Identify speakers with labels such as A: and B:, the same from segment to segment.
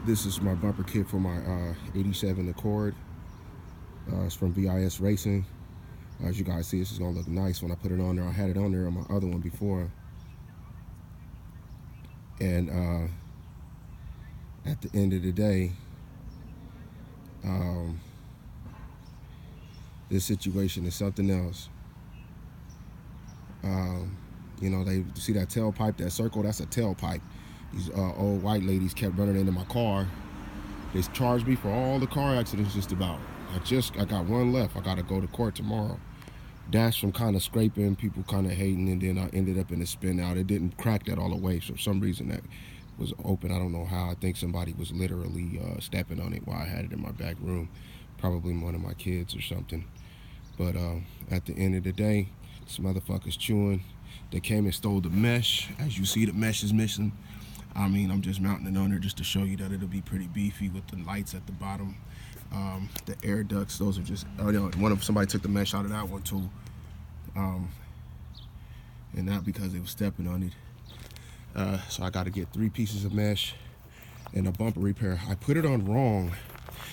A: This is my bumper kit for my 87 Accord. It's from VIS Racing. As you guys see, this is gonna look nice when I put it on there. I had it on there on my other one before. And at the end of the day, this situation is something else. You know, they see that tailpipe, that circle, that's a tailpipe. These old white ladies kept running into my car. They charged me for all the car accidents just about. I got one left. I gotta go to court tomorrow. Dash from kind of scraping, people kind of hating, and then I ended up in a spin out. It didn't crack that all the way, so for some reason that was open. I don't know how. I think somebody was literally stepping on it while I had it in my back room. Probably one of my kids or something. But at the end of the day, this motherfucker's chewing. They came and stole the mesh. As you see, the mesh is missing. I mean, I'm just mounting it on there just to show you that it'll be pretty beefy with the lights at the bottom. The air ducts, those are just, somebody took the mesh out of that one too. And not because they were stepping on it. So I gotta get 3 pieces of mesh and a bumper repair. I put it on wrong,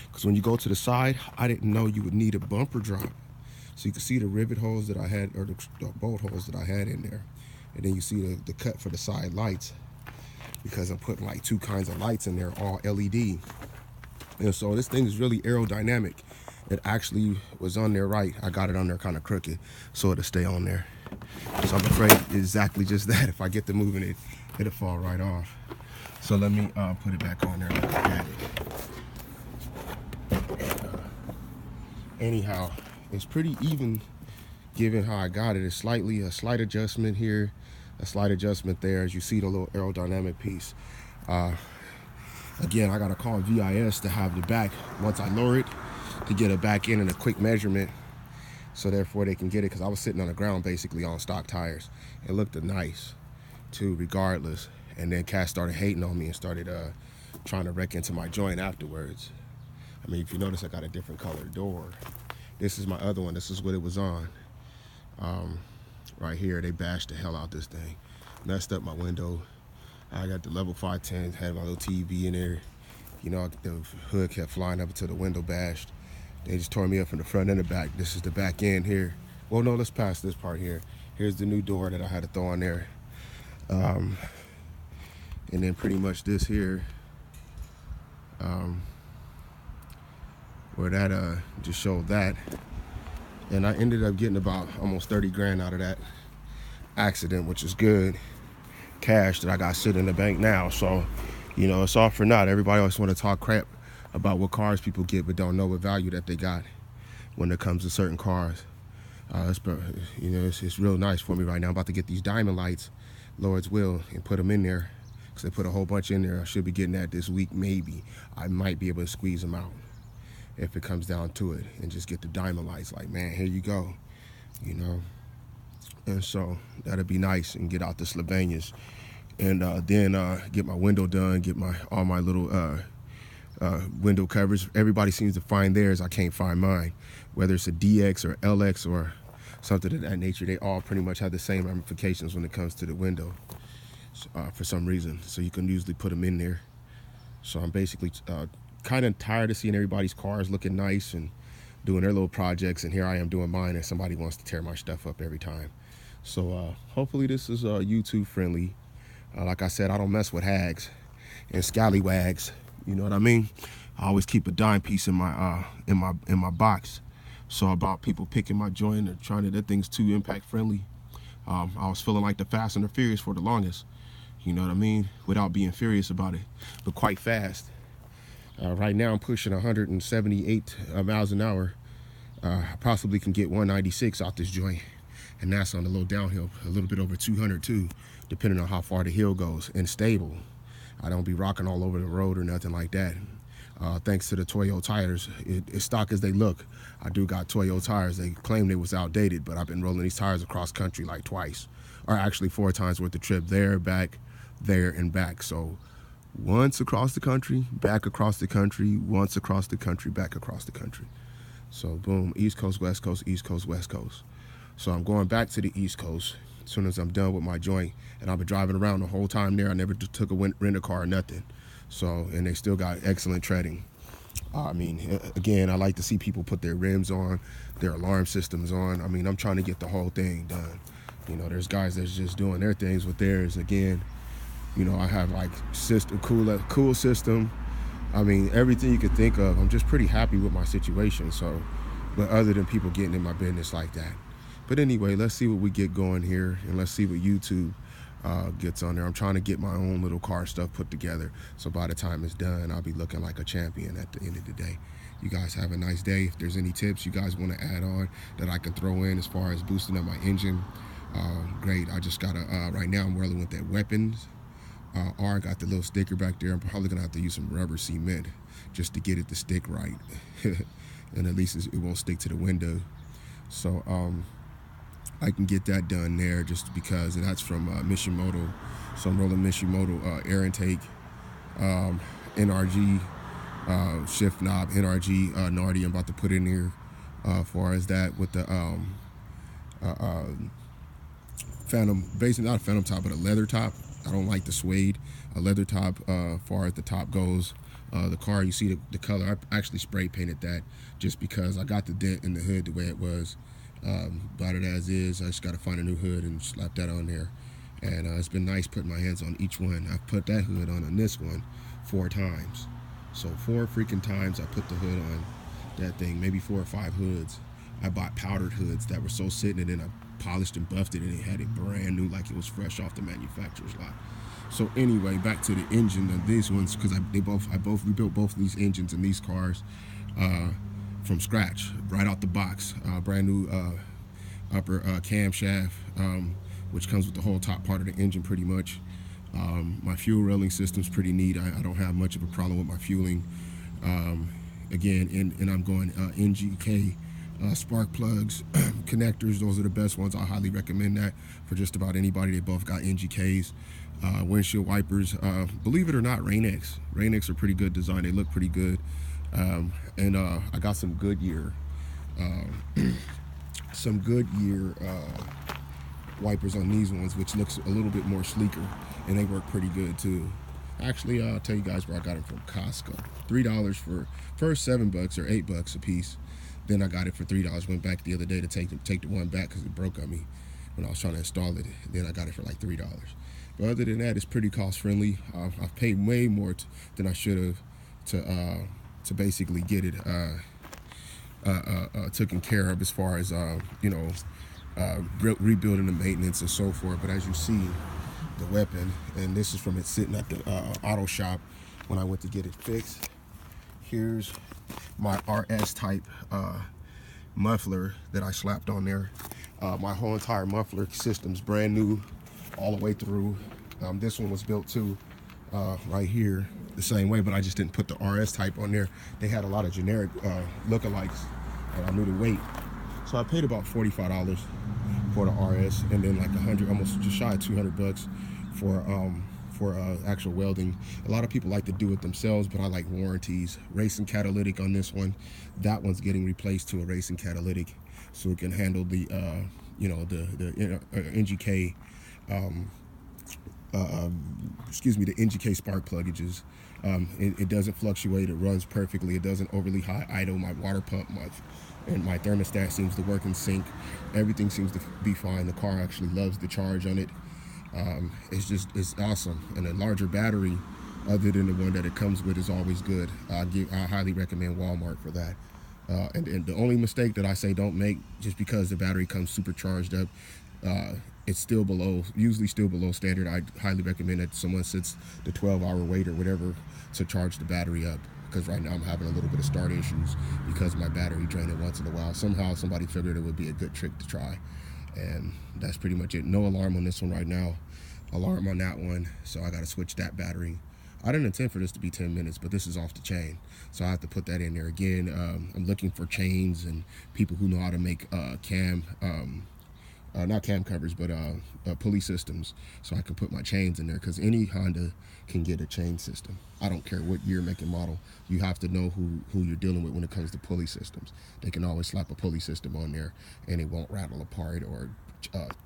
A: because when you go to the side, I didn't know you would need a bumper drop. So you can see the rivet holes that I had, or the bolt holes that I had in there. And then you see the cut for the side lights, because I'm putting like 2 kinds of lights in there, all LED. And so this thing is really aerodynamic. It actually was on there right. I got it on there kind of crooked, so it'll stay on there. So I'm afraid exactly just that. If I get to moving it, it'll fall right off. So let me put it back on there like I had it. Anyhow, it's pretty even given how I got it. It's a slight adjustment here, a slight adjustment there, as you see the little aerodynamic piece. Again, I gotta call VIS to have the back, once I lower it, to get a back in and a quick measurement, so therefore they can get it, because I was sitting on the ground basically on stock tires. It looked nice too, regardless. And then Cass started hating on me and started trying to wreck into my joint afterwards. I mean, if you notice, I got a different colored door. This is my other one. This is what it was on. Right here, they bashed the hell out this thing. Messed up my window. I got the level 510, had my little TV in there. You know, the hood kept flying up until the window bashed. They just tore me up from the front and the back. This is the back end here. Well, no, let's pass this part here. Here's the new door that I had to throw on there. And then pretty much this here, where that just showed that. And I ended up getting about almost 30 grand out of that accident, which is good cash that I got sitting in the bank now. So, you know, it's all for naught. Everybody always want to talk crap about what cars people get, but don't know what value that they got when it comes to certain cars. It's real nice for me right now. I'm about to get these diamond lights, Lord's will, and put them in there, because they put a whole bunch in there. I should be getting that this week, maybe. I might be able to squeeze them out if it comes down to it, and just get the diamond lights. Like, man, here you go, you know. And so that'd be nice, and get out the Slovenias, and then get my window done, get all my little window covers. Everybody seems to find theirs. I can't find mine. Whether it's a DX or LX or something of that nature, they all pretty much have the same ramifications when it comes to the window for some reason. So you can usually put them in there. So I'm basically kind of tired of seeing everybody's cars looking nice and doing their little projects, and here I am doing mine, and somebody wants to tear my stuff up every time. So hopefully this is YouTube friendly. Like I said, I don't mess with hags and scallywags. You know what I mean? I always keep a dime piece in my box. So about people picking my joint or trying to, that thing's too impact friendly. I was feeling like the Fast and the Furious for the longest. You know what I mean? Without being furious about it, but quite fast. Right now I'm pushing 178 miles an hour. I possibly can get 196 out this joint, and that's on the low downhill, a little bit over 200 too, depending on how far the hill goes, and stable. I don't be rocking all over the road or nothing like that. Thanks to the Toyo tires, as stock as they look, I do got Toyo tires. They claim they was outdated, but I've been rolling these tires across country like twice, or actually 4 times worth of trip, there, back, there, and back. So once across the country, back across the country, once across the country, back across the country. So boom, East Coast, West Coast, East Coast, West Coast. So I'm going back to the East Coast as soon as I'm done with my joint, and I've been driving around the whole time there. I never took a rent-a-car or nothing. So, and they still got excellent treading. I mean, again, I like to see people put their rims on, their alarm systems on. I mean, I'm trying to get the whole thing done. You know, there's guys that's just doing their things with theirs. Again, you know, I have like cool system. I mean, everything you could think of. I'm just pretty happy with my situation. So, but other than people getting in my business like that. But anyway, let's see what we get going here, and let's see what YouTube gets on there. I'm trying to get my own little car stuff put together, so by the time it's done, I'll be looking like a champion at the end of the day. You guys have a nice day. If there's any tips you guys want to add on that I can throw in as far as boosting up my engine, great. I just gotta right now I'm rolling with that weapons. I got the little sticker back there. I'm probably gonna have to use some rubber cement just to get it to stick right, and at least it won't stick to the window. So I can get that done there just because, and that's from Mishimoto. So I'm rolling Mishimoto air intake, NRG shift knob, NRG Nardi. I'm about to put in here as far as that with the Phantom, basically not a Phantom top, but a leather top. I don't like the suede. A leather top, far as the top goes. The car, you see the color. I actually spray painted that just because I got the dent in the hood the way it was. Bought it as is. I just got to find a new hood and slap that on there. And it's been nice putting my hands on each one. I've put that hood on this one 4 times. So 4 freaking times I put the hood on that thing, maybe 4 or 5 hoods. I bought powdered hoods that were so sitting, and then I polished and buffed it, and it had it brand new like it was fresh off the manufacturer's lot. So anyway, back to the engine of these ones, because we built both of these engines in these cars from scratch, right out the box. Brand new upper camshaft, which comes with the whole top part of the engine pretty much. My fuel railing system's pretty neat. I don't have much of a problem with my fueling. Again, and I'm going NGK spark plugs, connectors. Those are the best ones. I highly recommend that for just about anybody. They both got NGKs. Windshield wipers. Believe it or not, Rain-X. Rain-X are pretty good design. They look pretty good. And I got some Goodyear. Wipers on these ones, which looks a little bit more sleeker, and they work pretty good too. Actually, I'll tell you guys where I got it from. Costco. $3 for first $7 or $8 a piece. Then I got it for $3. Went back the other day to take the one back because it broke on me when I was trying to install it. Then I got it for like $3. But other than that, it's pretty cost friendly. I've paid way more than I should have to basically get it taken care of as far as rebuilding the maintenance and so forth. But as you see, the weapon, and this is from it sitting at the auto shop when I went to get it fixed. Here's my RS type muffler that I slapped on there. My whole entire muffler system's brand new all the way through. This one was built too right here the same way, but I just didn't put the RS type on there. They had a lot of generic lookalikes, and I knew the weight. So I paid about $45 for the RS, and then like 100, almost just shy of $200 for actual welding. A lot of people like to do it themselves, but I like warranties. Racing catalytic on this one. That one's getting replaced to a racing catalytic, so it can handle the the NGK. The NGK spark pluggages. It doesn't fluctuate. It runs perfectly. It doesn't overly high idle. My water pump, and my thermostat seems to work in sync. Everything seems to be fine. The car actually loves the charge on it. It's awesome. And a larger battery, other than the one that it comes with, is always good. I highly recommend Walmart for that. And the only mistake that I say don't make, just because the battery comes supercharged up, it's usually still below standard. I highly recommend that someone sits the 12-hour wait or whatever to charge the battery up, because right now I'm having a little bit of start issues because of my battery draining once in a while. Somehow somebody figured it would be a good trick to try, and that's pretty much it. No alarm on this one right now. Alarm on that one, so I got to switch that battery. I didn't intend for this to be 10 minutes, but this is off the chain, so I have to put that in there again. I'm looking for chains and people who know how to make not cam covers, but pulley systems, so I can put my chains in there, because any Honda can get a chain system. I don't care what year, make, and model. You have to know who you're dealing with when it comes to pulley systems. They can always slap a pulley system on there, and it won't rattle apart or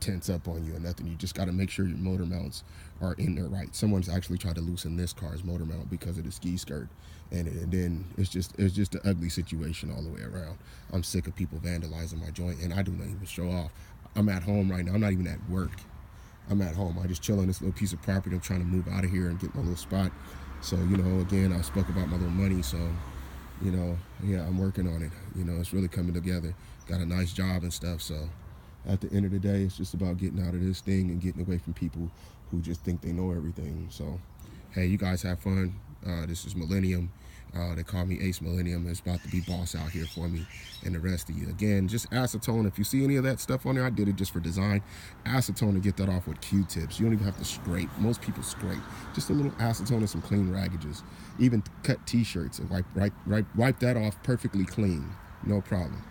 A: tense up on you or nothing. You just got to make sure your motor mounts are in there right. Someone's actually tried to loosen this car's motor mount because of the ski skirt, and then it's just an ugly situation all the way around. I'm sick of people vandalizing my joint, and I do not even show off. I'm at home right now. I'm not even at work. I'm at home. I just chill on this little piece of property. I'm trying to move out of here and get my little spot. So, you know, again, I spoke about my little money. So, you know, yeah, I'm working on it. You know, it's really coming together. Got a nice job and stuff. So at the end of the day, it's just about getting out of this thing and getting away from people who just think they know everything. So, hey, you guys have fun. This is Millennium. They call me Ace Millennium. It's about to be boss out here for me and the rest of you. Again, just acetone. If you see any of that stuff on there, I did it just for design. Acetone to get that off with Q-tips. You don't even have to scrape. Most people scrape. Just a little acetone and some clean raggages. Even cut t-shirts and wipe that off perfectly clean. No problem.